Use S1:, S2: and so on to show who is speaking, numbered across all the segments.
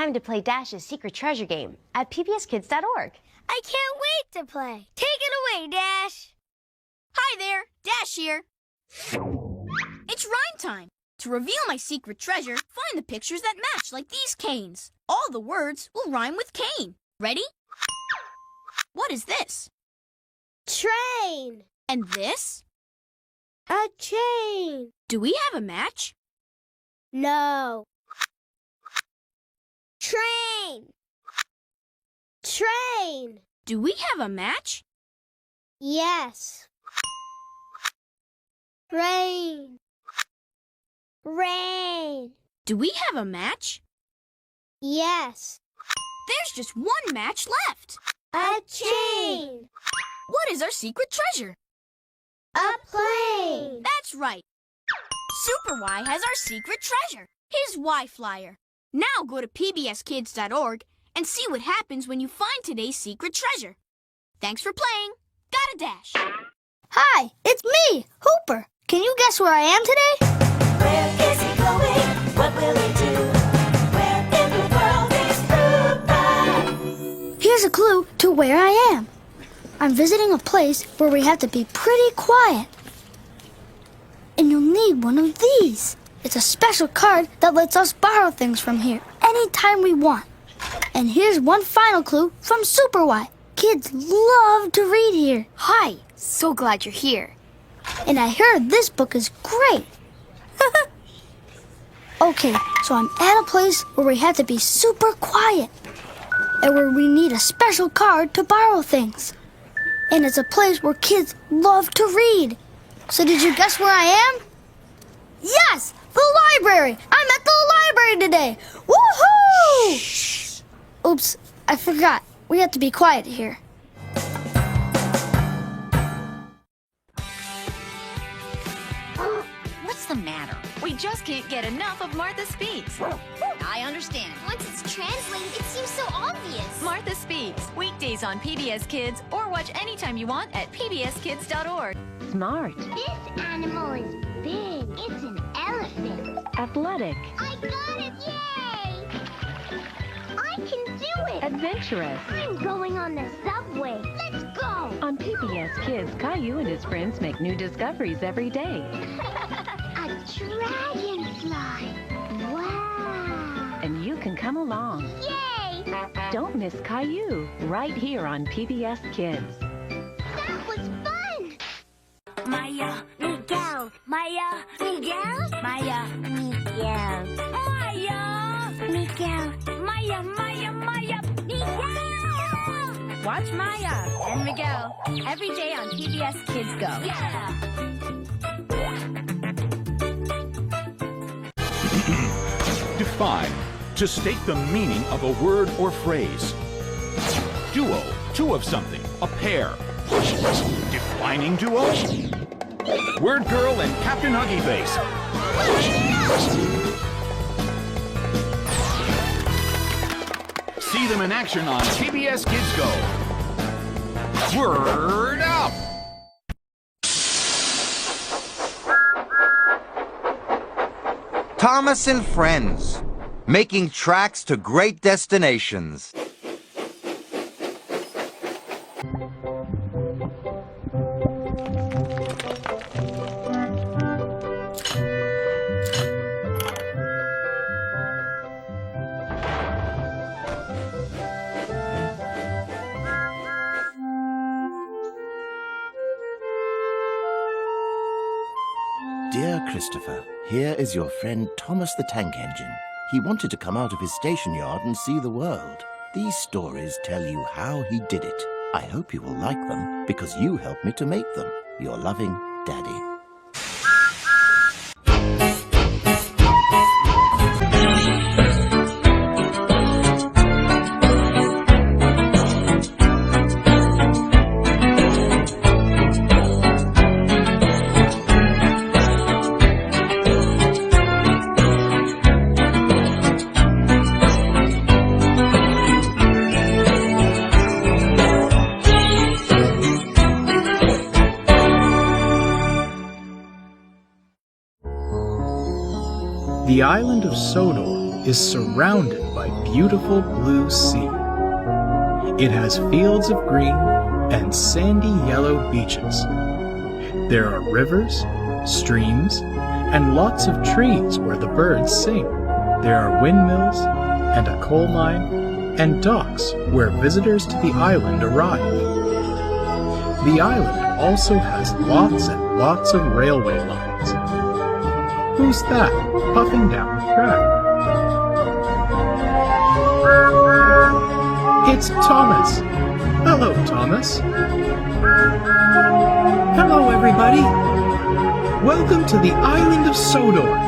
S1: time to play Dash's Secret Treasure game at pbskids.org.
S2: I can't wait to play. Take it away, Dash.
S3: Hi there, Dash here. It's rhyme time. To reveal my secret treasure, find the pictures that match like these canes. All the words will rhyme with cane. Ready? What is this?
S2: Train.
S3: And this?
S2: A chain.
S3: Do we have a match?
S2: No. Train. Train.
S3: Do we have a match?
S2: Yes. Rain. Rain.
S3: Do we have a match?
S2: Yes.
S3: There's just one match left.
S2: A chain.
S3: What is our secret treasure?
S2: A plane.
S3: That's right. Super Y has our secret treasure, his Y-Flyer. Now go to pbskids.org and see what happens when you find today's secret treasure. Thanks for playing. Got a Dash.
S2: Hi, it's me, Hooper. Can you guess where I am today?
S4: Where is he going? What will he do? Where in the world is Hooper?
S2: Here's a clue to where I am. I'm visiting a place where we have to be pretty quiet. And you'll need one of these. It's a special card that lets us borrow things from here anytime we want. And here's one final clue from Super Y. Kids love to read here.
S5: Hi, so glad you're here.
S2: And I heard this book is great. Okay, so I'm at a place where we have to be super quiet. And where we need a special card to borrow things. And it's a place where kids love to read. So did you guess where I am? Yes, the library. I'm at the library today. Woohoo! Shh. Oops, I forgot. We have to be quiet here.
S6: What's the matter? We just can't get enough of Martha Speaks. I understand.
S7: Once it's translated, it seems so obvious.
S6: Martha Speaks, weekdays on PBS Kids, or watch anytime you want at pbskids.org.
S8: Smart.
S7: This animal is big. It's an elephant.
S8: Athletic.
S7: I got it! Yay! I can do it!
S8: Adventurous.
S7: I'm going on the subway. Let's go!
S8: On PBS Kids, Caillou and his friends make new discoveries every day.
S7: A dragonfly. Wow!
S8: And you can come along.
S7: Yay!
S8: Don't miss Caillou, right here on PBS Kids.
S7: That was fun!
S2: Maya, Miguel, Maya, Miguel, Maya, Miguel, Maya, Miguel, Maya, Maya, Maya, Miguel.
S3: Watch Maya and Miguel every day on PBS Kids Go.
S2: Yeah.
S9: Define, to state the meaning of a word or phrase. Duo, two of something, a pair. Defining duo? WordGirl and Captain Huggy Face. See them in action on PBS Kids Go. Word up!
S10: Thomas and Friends, making tracks to great destinations.
S11: Dear Christopher, here is your friend Thomas the Tank Engine. He wanted to come out of his station yard and see the world. These stories tell you how he did it. I hope you will like them because you helped me to make them. Your loving Daddy.
S12: The island of Sodor is surrounded by beautiful blue sea. It has fields of green and sandy yellow beaches. There are rivers, streams, and lots of trees where the birds sing. There are windmills and a coal mine and docks where visitors to the island arrive. The island also has lots and lots of railway lines. Who's that puffing down the track? It's Thomas. Hello, Thomas. Hello, everybody. Welcome to the island of Sodor.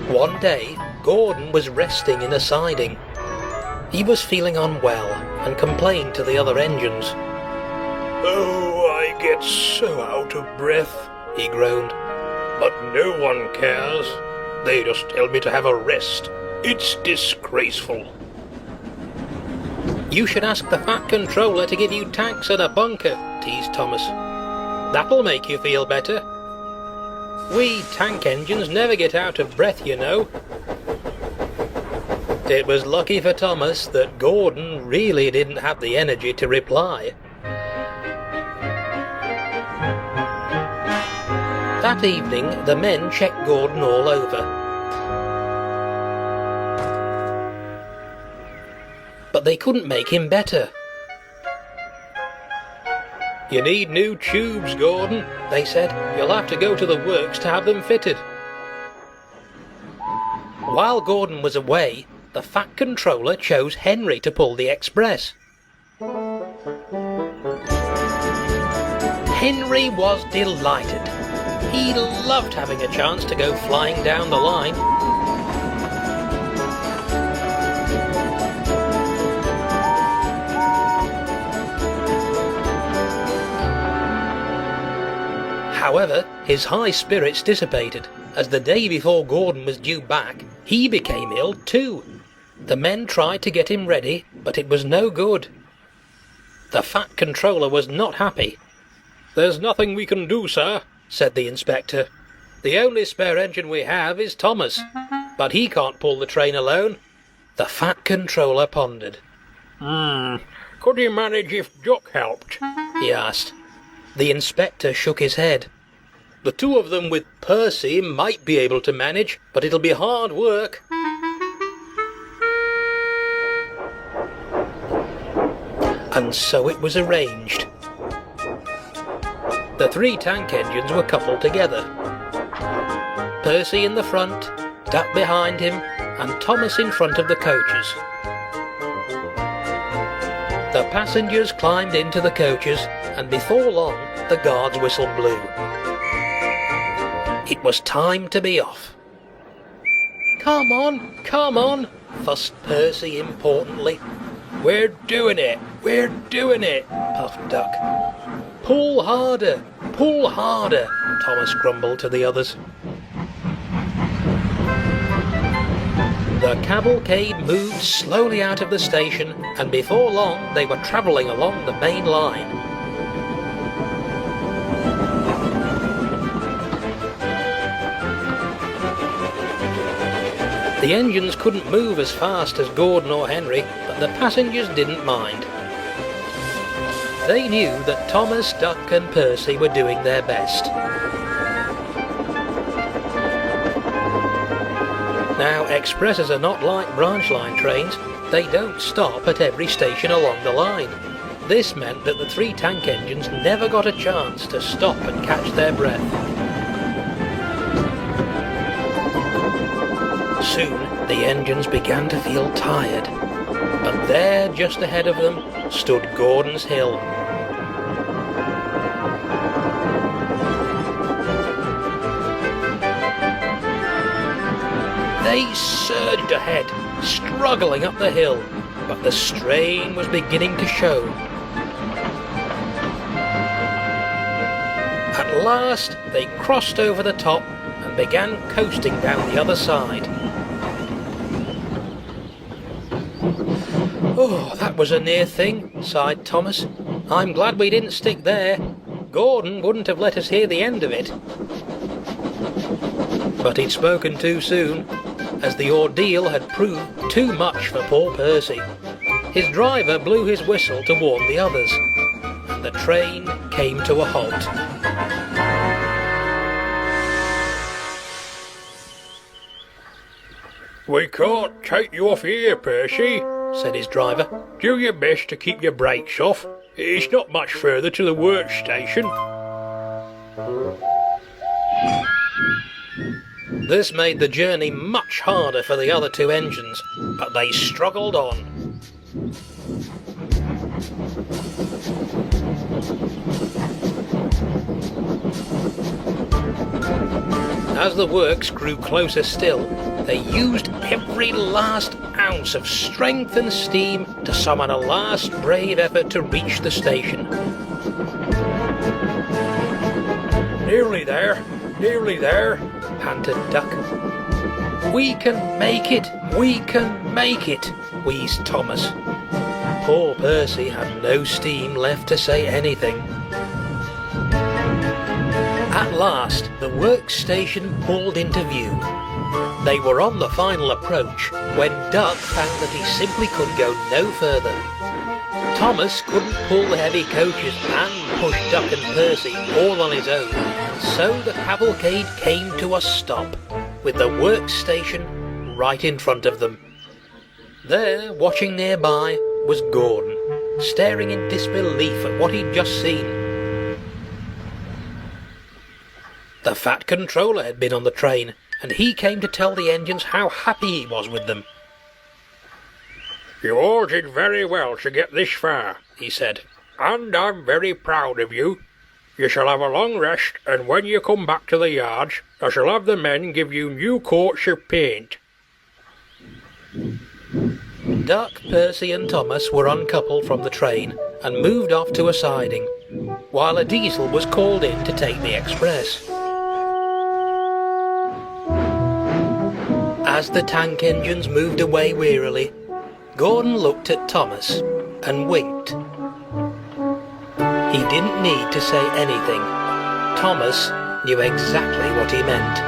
S13: One day, Gordon was resting in a siding. He was feeling unwell and complained to the other engines.
S14: "Oh, I get so out of breath," he groaned. "But no one cares. They just tell me to have a rest. It's disgraceful."
S13: "You should ask the Fat Controller to give you tanks and a bunker," teased Thomas. "That'll make you feel better. We tank engines never get out of breath, you know." It was lucky for Thomas that Gordon really didn't have the energy to reply. That evening, the men checked Gordon all over. But they couldn't make him better. "You need new tubes, Gordon," they said. "You'll have to go to the works to have them fitted." While Gordon was away, the Fat Controller chose Henry to pull the express. Henry was delighted. He loved having a chance to go flying down the line. However, his high spirits dissipated, as the day before Gordon was due back, he became ill too. The men tried to get him ready, but it was no good. The Fat Controller was not happy. "There's nothing we can do, sir," said the inspector. "The only spare engine we have is Thomas, but he can't pull the train alone." The Fat Controller pondered.
S14: Could you manage if Jock helped?"
S13: he asked. The inspector shook his head. "The two of them with Percy might be able to manage, but it'll be hard work." And so it was arranged. The three tank engines were coupled together. Percy in the front, Duck behind him, and Thomas in front of the coaches. The passengers climbed into the coaches, and before long the guard's whistle blew. It was time to be off. Come on, fussed Percy importantly.
S14: We're doing it,
S13: puffed Duck. Pull harder, Thomas grumbled to the others. The cavalcade moved slowly out of the station, and before long they were travelling along the main line. The engines couldn't move as fast as Gordon or Henry, but the passengers didn't mind. They knew that Thomas, Duck and Percy were doing their best. Now, expresses are not like branch line trains. They don't stop at every station along the line. This meant that the three tank engines never got a chance to stop and catch their breath. Soon, the engines began to feel tired, but there, just ahead of them, stood Gordon's Hill. They surged ahead, struggling up the hill, but the strain was beginning to show. At last, they crossed over the top and began coasting down the other side. "Oh, that was a near thing," sighed Thomas. "I'm glad we didn't stick there. Gordon wouldn't have let us hear the end of it." But he'd spoken too soon, as the ordeal had proved too much for poor Percy. His driver blew his whistle to warn the others, and the train came to a halt.
S14: "We can't take you off here, Percy," said his driver. "Do your best to keep your brakes off. It's not much further to the workstation."
S13: This made the journey much harder for the other two engines, but they struggled on. As the works grew closer still, they used every last ounce of strength and steam to summon a last brave effort to reach the station.
S14: Nearly there,
S13: panted Duck. "We can make it, we can make it," wheezed Thomas. Poor Percy had no steam left to say anything. At last, the workstation pulled into view. They were on the final approach when Duck found that he simply could go no further. Thomas couldn't pull the heavy coaches and push Duck and Percy all on his own, so the cavalcade came to a stop, with the workstation right in front of them. There, watching nearby, was Gordon, staring in disbelief at what he'd just seen. The Fat Controller had been on the train, and he came to tell the engines how happy he was with them.
S14: "You all did very well to get this far," he said, "and I'm very proud of you. You shall have a long rest, and when you come back to the yards, I shall have the men give you new coats of paint."
S13: Duck, Percy and Thomas were uncoupled from the train and moved off to a siding, while a diesel was called in to take the express. As the tank engines moved away wearily, Gordon looked at Thomas and winked. He didn't need to say anything. Thomas knew exactly what he meant.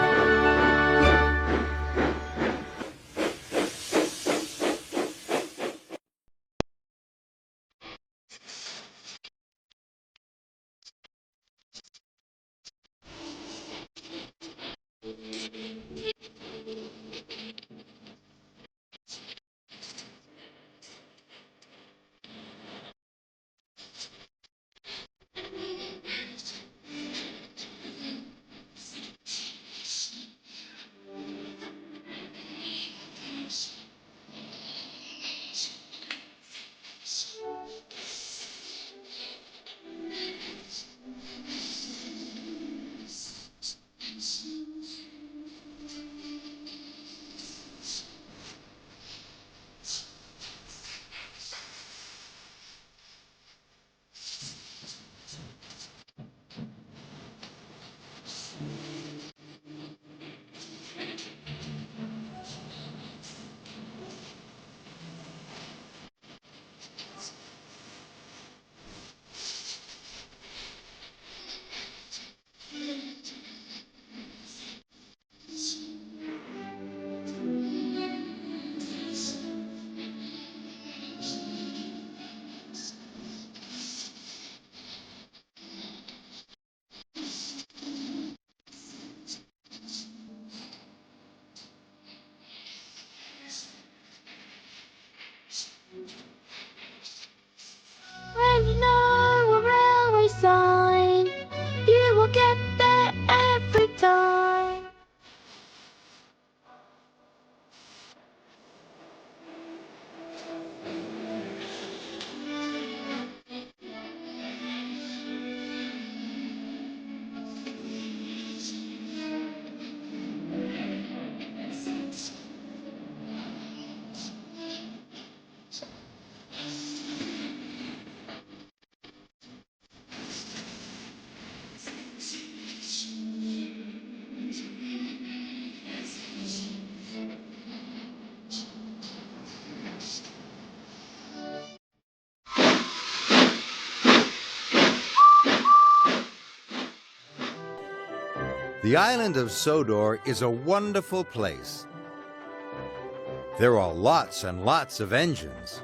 S10: The island of Sodor is a wonderful place. There are lots and lots of engines.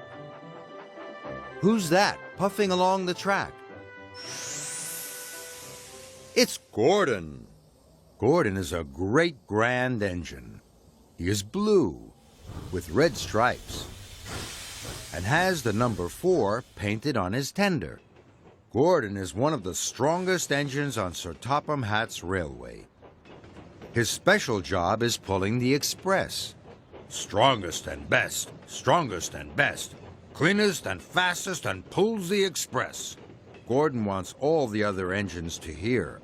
S10: Who's that puffing along the track? It's Gordon. Gordon is a great grand engine. He is blue with red stripes and has the number 4 painted on his tender. Gordon is one of the strongest engines on Sir Topham Hatt's railway. His special job is pulling the express. Strongest and best, cleanest and fastest and pulls the express. Gordon wants all the other engines to hear.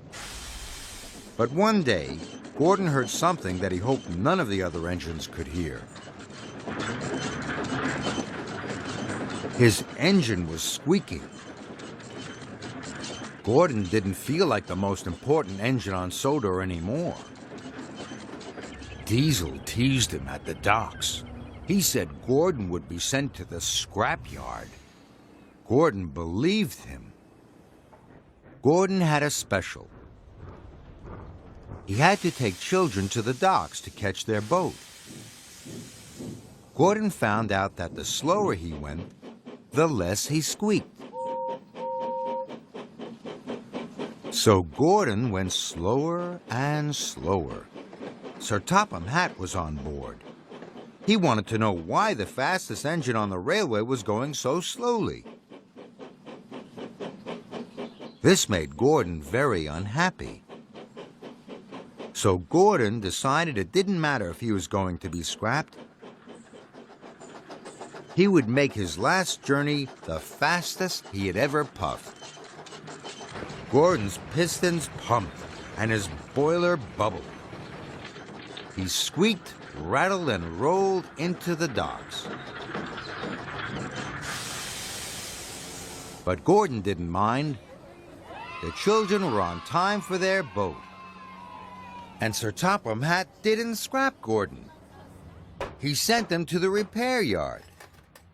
S10: But one day, Gordon heard something that he hoped none of the other engines could hear. His engine was squeaking. Gordon didn't feel like the most important engine on Sodor anymore. Diesel teased him at the docks. He said Gordon would be sent to the scrapyard. Gordon believed him. Gordon had a special. He had to take children to the docks to catch their boat. Gordon found out that the slower he went, the less he squeaked. So Gordon went slower and slower. Sir Topham Hatt was on board. He wanted to know why the fastest engine on the railway was going so slowly. This made Gordon very unhappy. So Gordon decided it didn't matter if he was going to be scrapped. He would make his last journey the fastest he had ever puffed. Gordon's pistons pumped and his boiler bubbled. He squeaked, rattled, and rolled into the docks. But Gordon didn't mind. The children were on time for their boat. And Sir Topham Hatt didn't scrap Gordon. He sent them to the repair yard.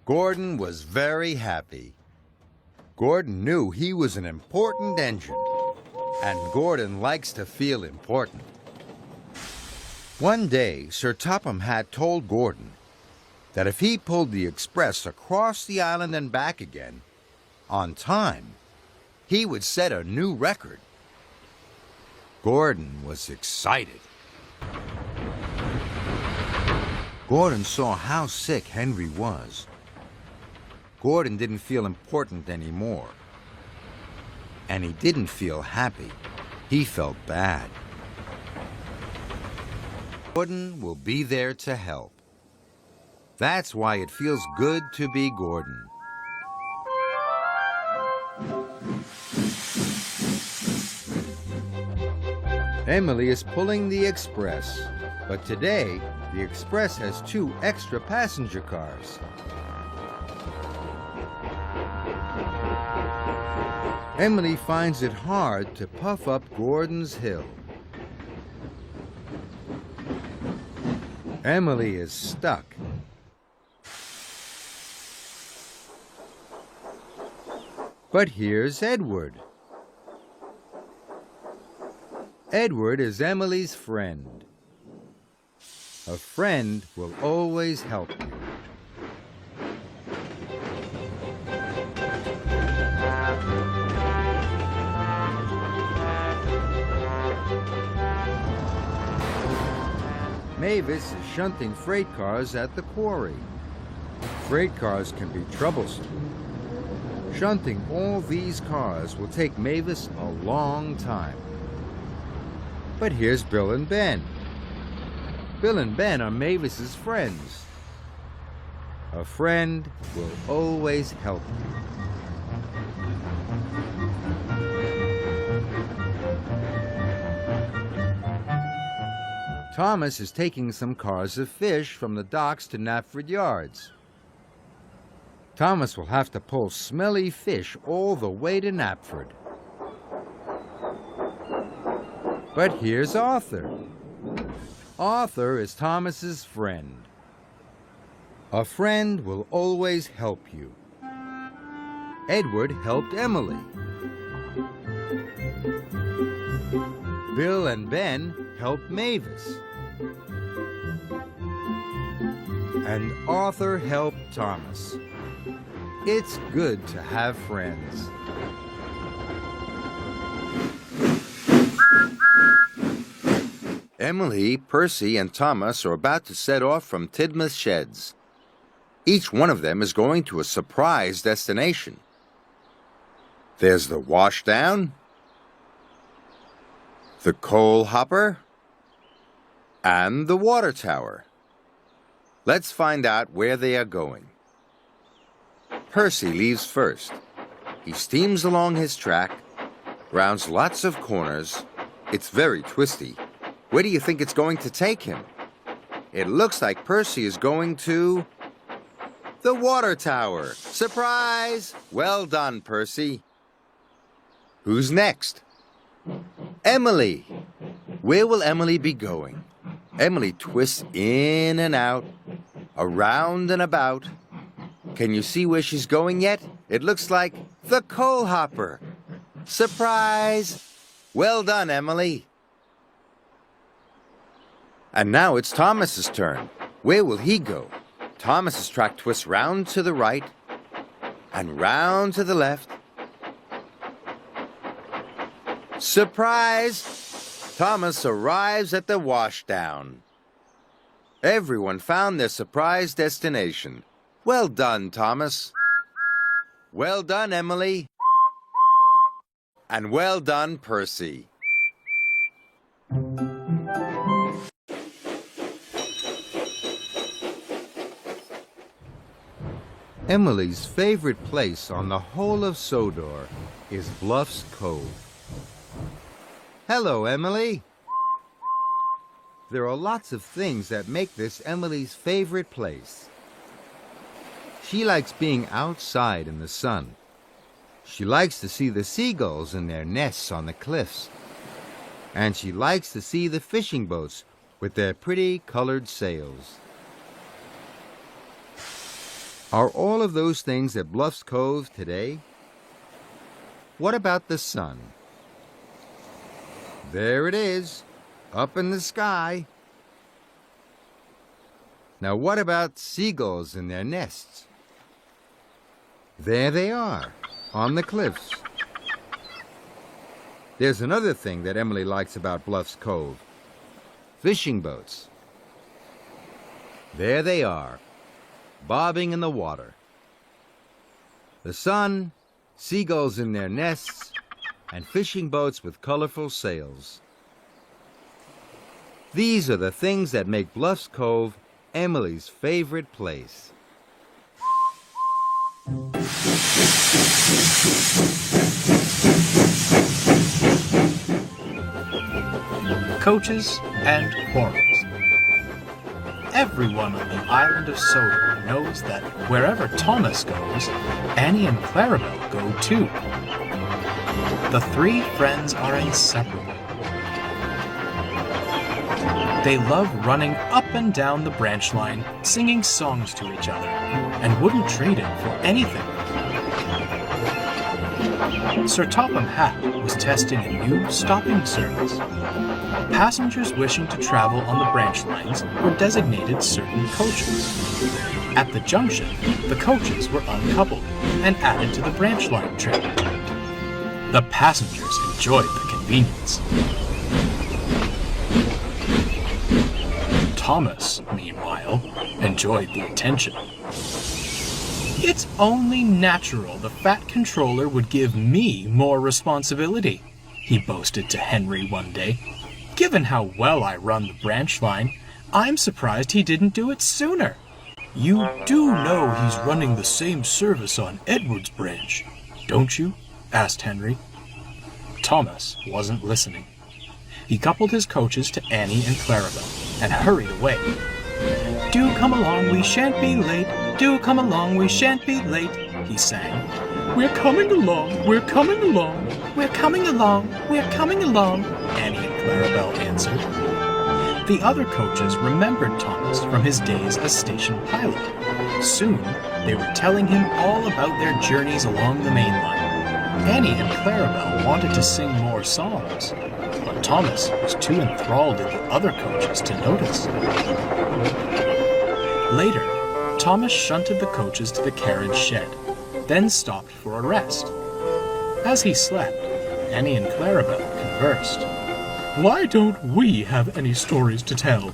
S10: Gordon was very happy. Gordon knew he was an important engine, and Gordon likes to feel important. One day, Sir Topham Hatt told Gordon that if he pulled the express across the island and back again, on time, he would set a new record. Gordon was excited. Gordon saw how sick Henry was. Gordon didn't feel important anymore. And he didn't feel happy. He felt bad. Gordon will be there to help. That's why it feels good to be Gordon. Emily is pulling the express, but today the express has 2 extra passenger cars. Emily finds it hard to puff up Gordon's hill. Emily is stuck. But here's Edward. Edward is Emily's friend. A friend will always help you. Mavis is shunting freight cars at the quarry. Freight cars can be troublesome. Shunting all these cars will take Mavis a long time. But here's Bill and Ben. Bill and Ben are Mavis's friends. A friend will always help you. Thomas is taking some cars of fish from the docks to Knapford Yards. Thomas will have to pull smelly fish all the way to Knapford. But here's Arthur. Arthur is Thomas's friend. A friend will always help you. Edward helped Emily. Bill and Ben help Mavis. And Arthur helped Thomas. It's good to have friends. Emily, Percy, and Thomas are about to set off from Tidmouth Sheds. Each one of them is going to a surprise destination. There's the washdown, the coal hopper, and the water tower. Let's find out where they are going. Percy leaves first. He steams along his track, rounds lots of corners. It's very twisty. Where do you think it's going to take him? It looks like Percy is going to the water tower. Surprise! Well done, Percy. Who's next? Emily. Where will Emily be going? Emily twists in and out, around and about. Can you see where she's going yet? It looks like the coal hopper. Surprise! Well done, Emily. And now it's Thomas's turn. Where will he go? Thomas's track twists round to the right and round to the left. Surprise! Thomas arrives at the washdown. Everyone found their surprise destination. Well done, Thomas. Well done, Emily. And well done, Percy. Emily's favorite place on the whole of Sodor is Bluffs Cove. Hello, Emily. There are lots of things that make this Emily's favorite place. She likes being outside in the sun. She likes to see the seagulls in their nests on the cliffs. And she likes to see the fishing boats with their pretty colored sails. Are all of those things at Bluffs Cove today? What about the sun? There it is, up in the sky. Now what about seagulls in their nests? There they are, on the cliffs. There's another thing that Emily likes about Bluffs Cove. Fishing boats. There they are, bobbing in the water. The sun, seagulls in their nests, and fishing boats with colorful sails. These are the things that make Bluffs Cove Emily's favorite place.
S12: Coaches and Quarrels. Everyone on the island of Sodor knows that wherever Thomas goes, Annie and Clarabelle go too. The three friends are inseparable. They love running up and down the branch line, singing songs to each other, and wouldn't trade it for anything. Sir Topham Hatt was testing a new stopping service. Passengers wishing to travel on the branch lines were designated certain coaches. At the junction, the coaches were uncoupled and added to the branch line train. The passengers enjoyed the convenience. Thomas, meanwhile, enjoyed the attention. It's only natural the Fat Controller would give me more responsibility, he boasted to Henry one day. Given how well I run the branch line, I'm surprised he didn't do it sooner. You do know he's running the same service on Edward's branch, don't you? Asked Henry. Thomas wasn't listening. He coupled his coaches to Annie and Clarabelle and hurried away. Do come along, we shan't be late. Do come along, we shan't be late, he sang. We're coming along, we're coming along. We're coming along, we're coming along, Annie and Clarabelle answered. The other coaches remembered Thomas from his days as station pilot. Soon, they were telling him all about their journeys along the main line. Annie and Clarabelle wanted to sing more songs, but Thomas was too enthralled in the other coaches to notice. Later, Thomas shunted the coaches to the carriage shed, then stopped for a rest. As he slept, Annie and Clarabelle conversed. "Why don't we have any stories to tell?"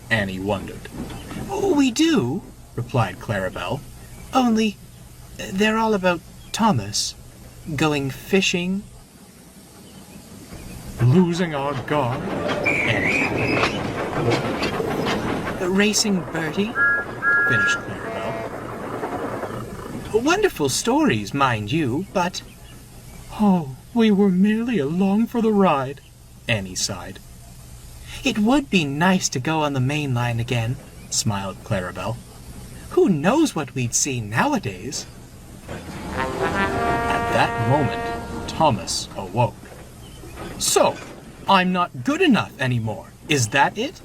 S12: Annie wondered. "Oh, we do," replied Clarabelle. "Only, they're all about Thomas. Going fishing. Losing our guard." Annie. "Racing Bertie," finished Clarabelle. "Wonderful stories, mind you, but..." "Oh, we were merely along for the ride," Annie sighed. "It would be nice to go on the main line again," smiled Clarabelle. "Who knows what we'd see nowadays?" At that moment, Thomas awoke. "So, I'm not good enough anymore, is that it?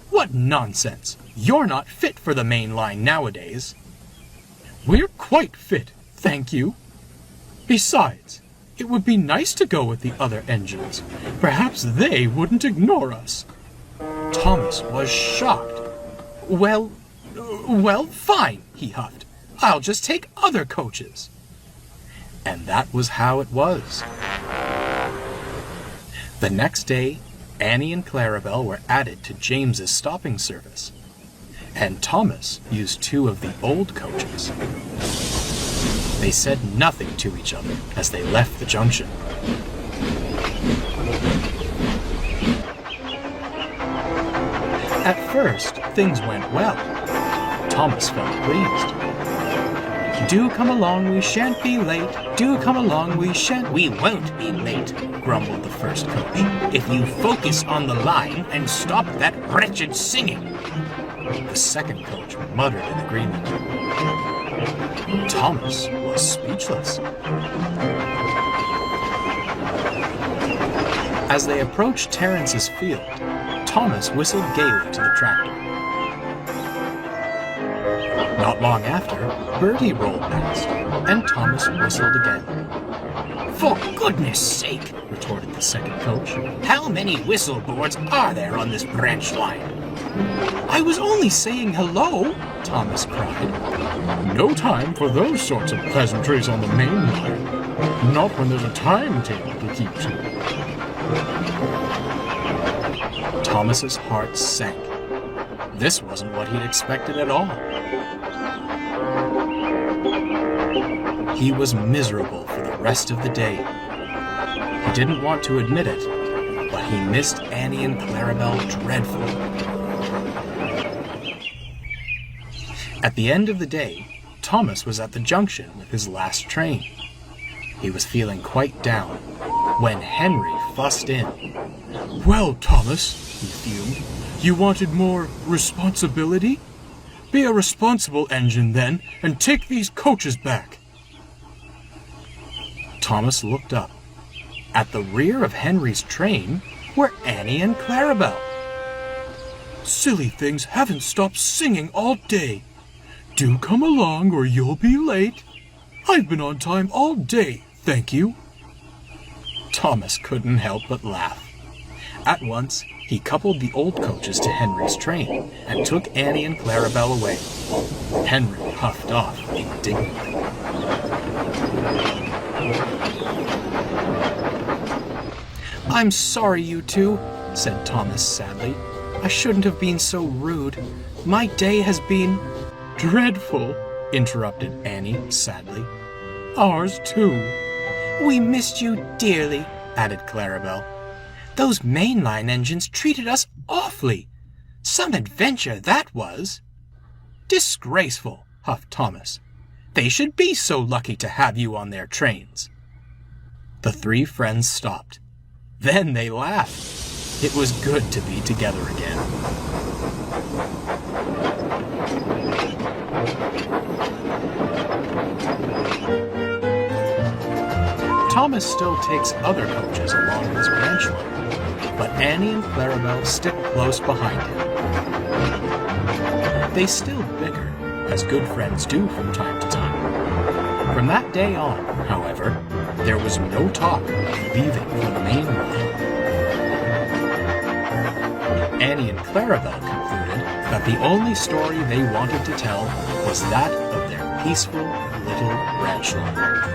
S12: What nonsense! You're not fit for the main line nowadays." "We're quite fit, thank you. Besides, it would be nice to go with the other engines. Perhaps they wouldn't ignore us." Thomas was shocked. Well, fine," he huffed. "I'll just take other coaches." And that was how it was. The next day, Annie and Clarabelle were added to James's stopping service, and Thomas used 2 of the old coaches. They said nothing to each other as they left the junction. At first, things went well. Thomas felt pleased. "Do come along, we shan't be late. Do come along, we shan't..." "We won't be late," grumbled the first coach, "if you focus on the line and stop that wretched singing." The second coach muttered in agreement. Thomas was speechless. As they approached Terrence's field, Thomas whistled gaily to the tractor. Not long after, Bertie rolled past, and Thomas whistled again. "For goodness sake," retorted the second coach, "how many whistle boards are there on this branch line?" "I was only saying hello," Thomas cried. "No time for those sorts of pleasantries on the main line. Not when there's a timetable to keep to." Thomas's heart sank. This wasn't what he'd expected at all. He was miserable for the rest of the day. He didn't want to admit it, but he missed Annie and Clarabelle dreadfully. At the end of the day, Thomas was at the junction with his last train. He was feeling quite down when Henry fussed in. "Well, Thomas," he fumed, "you wanted more responsibility? Be a responsible engine then, and take these coaches back." Thomas looked up. At the rear of Henry's train were Annie and Clarabelle. "Silly things haven't stopped singing all day. Do come along or you'll be late. I've been on time all day, thank you." Thomas couldn't help but laugh. At once, he coupled the old coaches to Henry's train and took Annie and Clarabelle away. Henry huffed off indignantly. "I'm sorry, you two," said Thomas sadly. "I shouldn't have been so rude. My day has been..." "Dreadful," interrupted Annie sadly. "Ours too." "We missed you dearly," added Clarabelle. "Those mainline engines treated us awfully. Some adventure, that was." "Disgraceful," huffed Thomas. "They should be so lucky to have you on their trains." The 3 friends stopped. Then they laughed. It was good to be together again. Thomas still takes other coaches along his branch line, but Annie and Clarabelle stick close behind him. They still bicker, as good friends do from time to time. From that day on, however, there was no talk of leaving for the main line. Annie and Clarabelle concluded that the only story they wanted to tell was that of their peaceful little ranch life.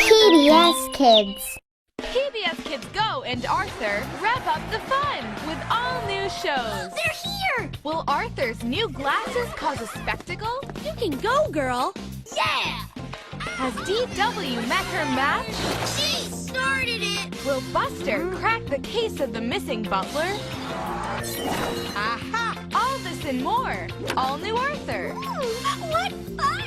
S7: PBS Kids.
S6: PBS Kids Go and Arthur wrap up the fun with all new shows.
S3: They're here!
S6: Will Arthur's new glasses cause a spectacle?
S3: You can go, girl. Yeah!
S6: Has DW met her match?
S3: She started it!
S6: Will Buster crack the case of the missing butler? Aha! All this and more. All new Arthur.
S3: What fun!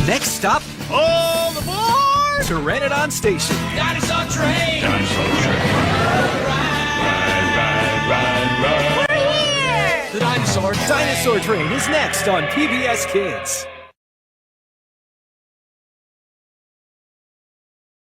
S15: Next stop, all aboard! Pteranodon Station.
S14: Dinosaur train! Dinosaur train.
S15: We're here! The Dinosaur Train is next on PBS Kids.